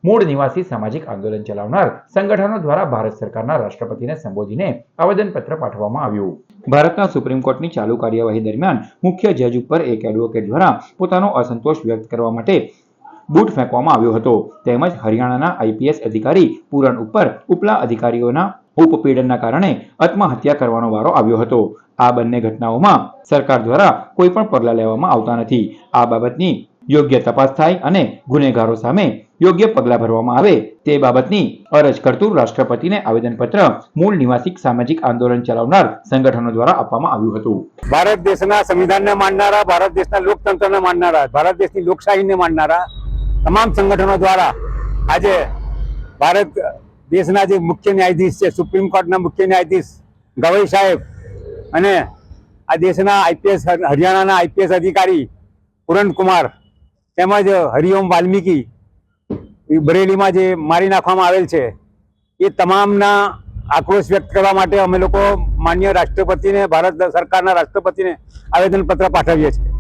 મૂળ નિવાસી સામાજિક આંદોલન ચલાવનાર સંગઠનો દ્વારા ભારત સરકારના રાષ્ટ્રપતિને સંબોધીને આવેદનપત્ર પાઠવવામાં આવ્યું. ભારતના સુપ્રીમ કોર્ટની ચાલુ કાર્યવાહી દરમિયાન મુખ્ય જજ ઉપર એક એડવોકેટ દ્વારા પોતાનો અસંતોષ વ્યક્ત કરવા માટે બૂટ ફેંકવામાં આવ્યો હતો. તેમજ હરિયાણાના આઈપીએસ અધિકારી પૂરણ ઉપર ઉપલા અધિકારીઓના ઉપપીડનના કારણે આત્મહત્યા કરવાનો વારો આવ્યો હતો. આ બંને ઘટનાઓમાં સરકાર દ્વારા કોઈ પણ પગલાં લેવામાં આવતા નથી. આ બાબતની યોગ્ય તપાસ થાય અને ગુનેગારો સામે યોગ્ય પગલાં ભરવામાં આવે તે બાબતની અરજ કરતું રાષ્ટ્રપતિને આવેદનપત્ર મૂળ નિવાસી સામાજિક આંદોલન ચલાવનાર સંગઠનો દ્વારા આપવામાં આવ્યું હતું. ભારત દેશના સંવિધાનને માનનારા, ભારત દેશના લોકતંત્રને માનનારા, ભારત દેશની લોકશાહીને માનનારા તમામ સંગઠનો દ્વારા આજે ભારત દેશના જે મુખ્ય ન્યાયાધીશ છે, સુપ્રીમ કોર્ટના મુખ્ય ન્યાયાધીશ ગવઈ સાહેબ અને આ દેશના આઈપીએસ હરિયાણાના આઈપીએસ અધિકારી પૂરણ કુમાર તેમજ હરિઓમ વાલ્મીકી બરેલીમાં જે મારી નાખવામાં આવેલ છે એ તમામના આક્રોશ વ્યક્ત કરવા માટે અમે લોકો માન્ય રાષ્ટ્રપતિને, ભારત સરકારના રાષ્ટ્રપતિને આવેદનપત્ર પાઠવીએ છીએ.